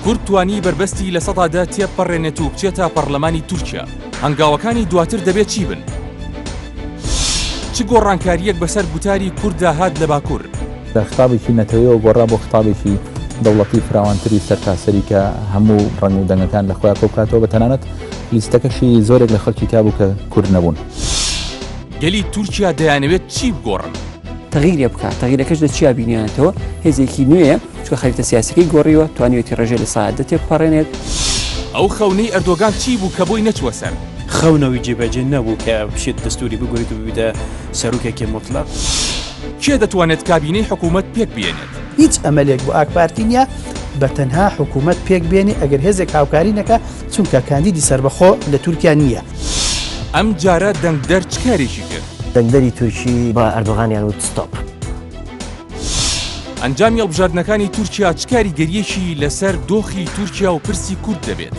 کورد توانی بربەستی لە سەدادا تێپەڕێنێت و بچێتە پەرلەمانی تورکیا. هەنگاوەکانی دواتر دەبێت چی بن؟ چ گۆڕانکاریەک بەسەر گوتاری کووردا هات لە باکوور؟ لە خطابێکی نەتەوەیەوە گۆڕا بۆ خطابێکی دەوڵەتی فراوانتری سەرتاسەری کە هەموو ڕەنگ و دەنگەکان لە خۆیان کۆبکاتەوە بە تەنانەت لیستەکەشی زۆرێک لە خەڵکی تابوو کە کورد نەبوون. گەلی تورکیا دەیانەوێت چی بگۆڕن؟ تغییرێ بکات، تغییرەکەش لە چیا بینیانەتەوە؟ هێزێکی نوێیە چکە خەریتە سیاسەکەی گۆڕیوە، توانیوێتی ڕێژەی لە سەعادە تێپەڕێنێت. ئەو خەونەی ئەردۆگان چی بوو کە بۆی نەچوە سەر؟ خەونەوەی جێبەجێ نەبوو کە بشێت دەستوری بگۆیت و ببیتە سەرۆکێکی مطلق. کێ دەتوانێت کابینەی حکوومەت پێک بێنێت؟ هیچ ئەمەلێک بۆ ئاکپارتی نییە بە تەنها حکوومەت پێک بێنێ ئەگەر هێزێک هاوکاری نەکە، چونکە کاندیدی سربەخۆ لە تورکیا نییە. ئەم جارە دەنگدەر چ کارێکی کرد؟ دەنگدەری تورکی بە ئەردۆغانیان وت ستۆپ. ئەنجامی هەڵبژاردنەکانی تورکیا چ کاریگەریەکی لەسەر دۆخی تورکیا و پرسی کورد دەبێت؟